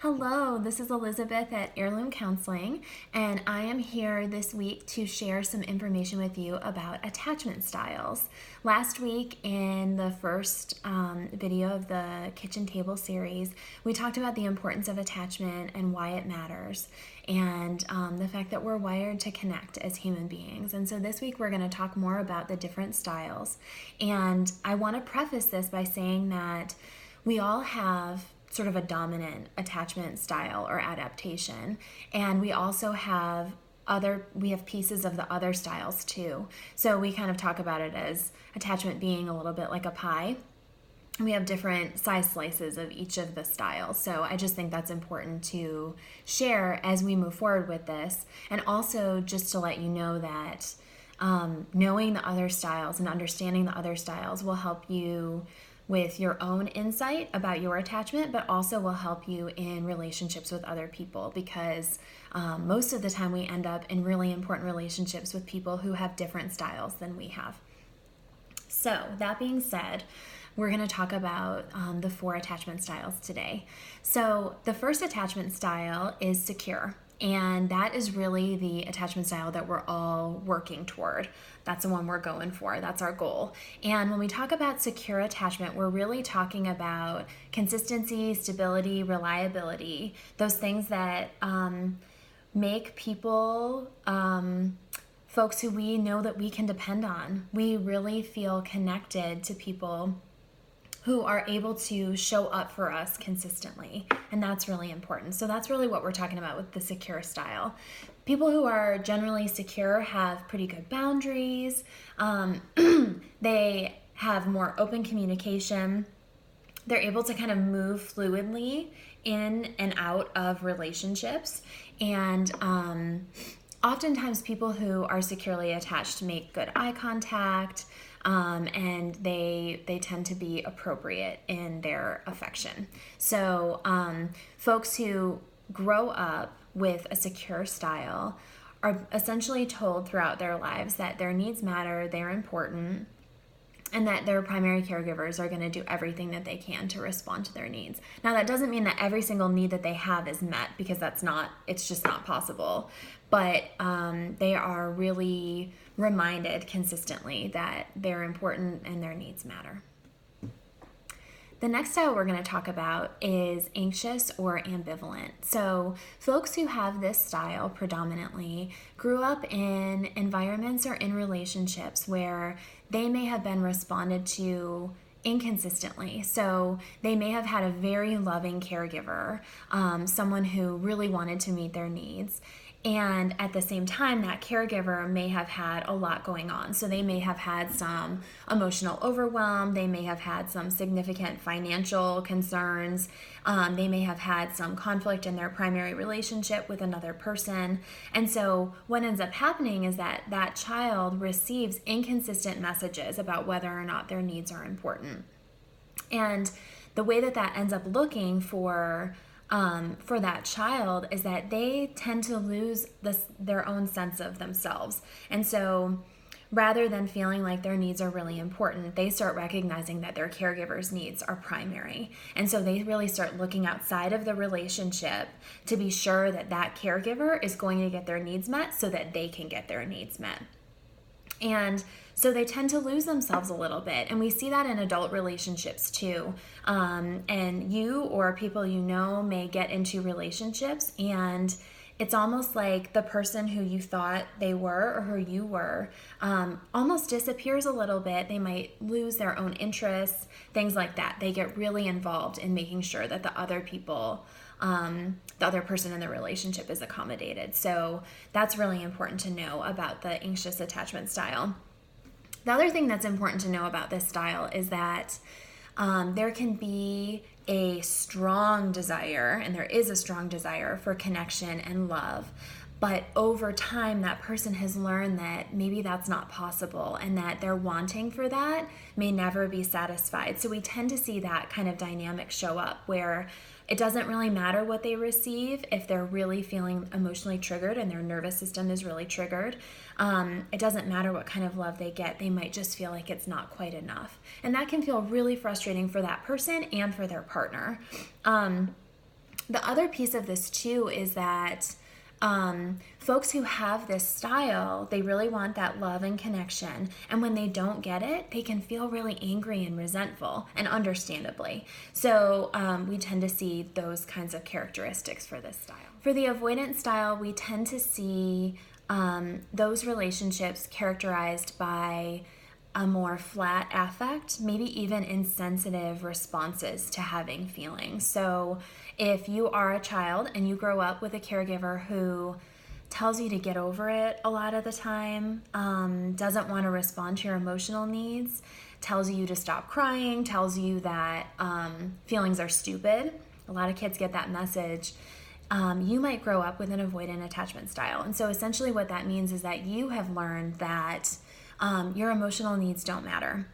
Hello, this is Elizabeth at Heirloom Counseling, and I am here this week to share some information with you about attachment styles. Last week, in the first video of the kitchen table series, we talked about the importance of attachment and why it matters, and the fact that we're wired to connect as human beings. And so this week, we're going to talk more about the different styles. And I want to preface this by saying that we all have sort of a dominant attachment style or adaptation, and we also have pieces of the other styles too. So we kind of talk about it as attachment being a little bit like a pie. We have different size slices of each of the styles. So I just think that's important to share as we move forward with this, and also just to let you know that knowing the other styles and understanding the other styles will help you with your own insight about your attachment, but also will help you in relationships with other people, because most of the time we end up in really important relationships with people who have different styles than we have. So that being said, we're going to talk about the 4 attachment styles today. So the first attachment style is secure. And that is really the attachment style that we're all working toward. That's the one we're going for. That's our goal. And when we talk about secure attachment, we're really talking about consistency, stability, reliability, those things that make people folks who we know that we can depend on. We really feel connected to people who are able to show up for us consistently. And that's really important. So that's really what we're talking about with the secure style. People who are generally secure have pretty good boundaries. They have more open communication. They're able to kind of move fluidly in and out of relationships. And oftentimes people who are securely attached make good eye contact, and they tend to be appropriate in their affection. So folks who grow up with a secure style are essentially told throughout their lives that their needs matter, they're important, and that their primary caregivers are going to do everything that they can to respond to their needs. Now, that doesn't mean that every single need that they have is met, because it's just not possible. But they are really reminded consistently that they're important and their needs matter. The next style we're going to talk about is anxious or ambivalent. So folks who have this style predominantly grew up in environments or in relationships where they may have been responded to inconsistently. So they may have had a very loving caregiver, someone who really wanted to meet their needs. And at the same time, that caregiver may have had a lot going on. So they may have had some emotional overwhelm. They may have had some significant financial concerns. They may have had some conflict in their primary relationship with another person. And so what ends up happening is that that child receives inconsistent messages about whether or not their needs are important. And the way that that ends up looking for that child is that they tend to lose their own sense of themselves. And so rather than feeling like their needs are really important, they start recognizing that their caregiver's needs are primary. And so they really start looking outside of the relationship to be sure that that caregiver is going to get their needs met so that they can get their needs met. And so they tend to lose themselves a little bit. And we see that in adult relationships too. And you or people you know may get into relationships, and it's almost like the person who you thought they were or who you were almost disappears a little bit. They might lose their own interests, things like that. They get really involved in making sure that the other person in the relationship is accommodated. So that's really important to know about the anxious attachment style. The other thing that's important to know about this style is that there can be a strong desire, and there is a strong desire for connection and love. But over time, that person has learned that maybe that's not possible, and that their wanting for that may never be satisfied. So we tend to see that kind of dynamic show up where it doesn't really matter what they receive if they're really feeling emotionally triggered and their nervous system is really triggered. It doesn't matter what kind of love they get. They might just feel like it's not quite enough. And that can feel really frustrating for that person and for their partner. The other piece of this too is that folks who have this style, they really want that love and connection. And when they don't get it, they can feel really angry and resentful, and understandably. So we tend to see those kinds of characteristics for this style. For the avoidant style, we tend to see those relationships characterized by a more flat affect, maybe even insensitive responses to having feelings. So if you are a child and you grow up with a caregiver who tells you to get over it a lot of the time, doesn't want to respond to your emotional needs, tells you to stop crying, tells you that feelings are stupid, a lot of kids get that message. You might grow up with an avoidant attachment style. And so essentially what that means is that you have learned that your emotional needs don't matter.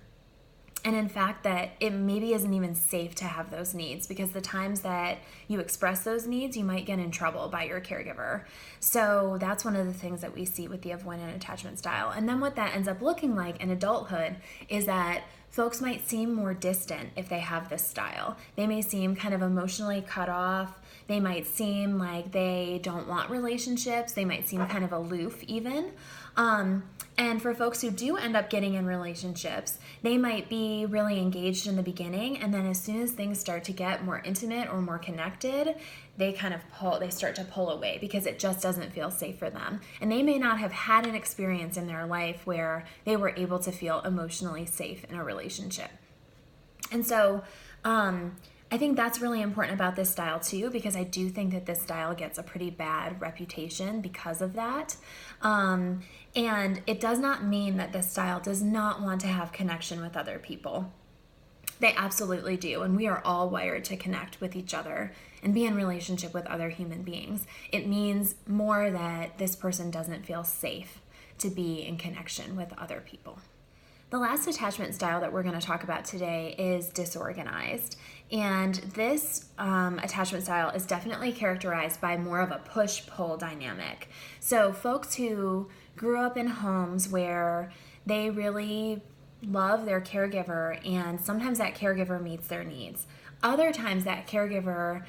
And in fact, that it maybe isn't even safe to have those needs, because the times that you express those needs, you might get in trouble by your caregiver. So that's one of the things that we see with the avoidant attachment style. And then what that ends up looking like in adulthood is that folks might seem more distant if they have this style. They may seem kind of emotionally cut off. They might seem like they don't want relationships. They might seem kind of aloof even. And for folks who do end up getting in relationships, they might be really engaged in the beginning, and then as soon as things start to get more intimate or more connected, they start to pull away because it just doesn't feel safe for them. And they may not have had an experience in their life where they were able to feel emotionally safe in a relationship. And so, I think that's really important about this style too, because I do think that this style gets a pretty bad reputation because of that. And it does not mean that this style does not want to have connection with other people. They absolutely do, and we are all wired to connect with each other and be in relationship with other human beings. It means more that this person doesn't feel safe to be in connection with other people. The last attachment style that we're going to talk about today is disorganized. And this attachment style is definitely characterized by more of a push-pull dynamic. So folks who grew up in homes where they really love their caregiver, and sometimes that caregiver meets their needs. Other times that caregiver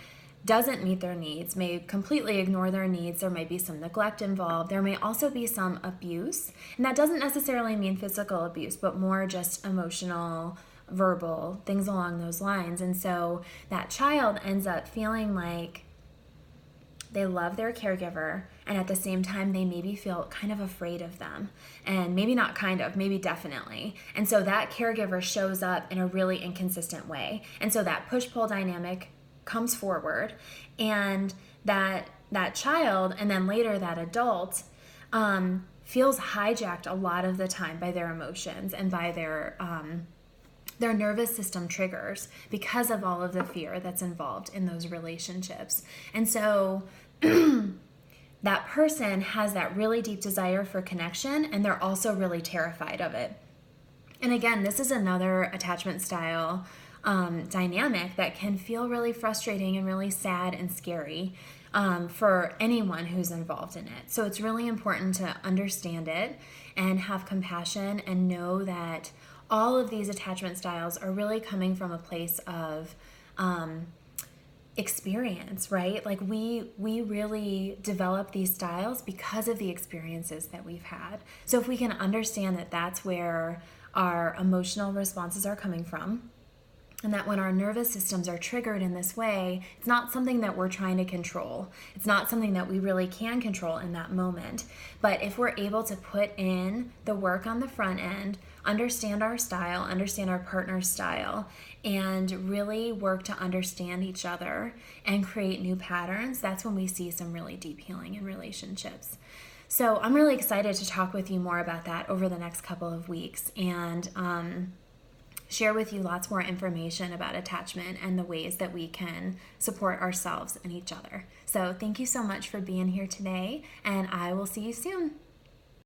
doesn't meet their needs, may completely ignore their needs. There might be some neglect involved. There may also be some abuse. And that doesn't necessarily mean physical abuse, but more just emotional, verbal, things along those lines. And so that child ends up feeling like they love their caregiver, and at the same time they maybe feel kind of afraid of them, and maybe not kind of, maybe definitely. And so that caregiver shows up in a really inconsistent way. And so that push-pull dynamic comes forward, and that child, and then later that adult, feels hijacked a lot of the time by their emotions and by their nervous system triggers because of all of the fear that's involved in those relationships. And so that person has that really deep desire for connection, and they're also really terrified of it. And again, this is another attachment style dynamic that can feel really frustrating and really sad and scary for anyone who's involved in it. So it's really important to understand it and have compassion and know that all of these attachment styles are really coming from a place of experience, right? Like we really develop these styles because of the experiences that we've had. So if we can understand that that's where our emotional responses are coming from, and that when our nervous systems are triggered in this way, it's not something that we're trying to control. It's not something that we really can control in that moment. But if we're able to put in the work on the front end, understand our style, understand our partner's style, and really work to understand each other and create new patterns, that's when we see some really deep healing in relationships. So I'm really excited to talk with you more about that over the next couple of weeks, and share with you lots more information about attachment and the ways that we can support ourselves and each other. So thank you so much for being here today, and I will see you soon.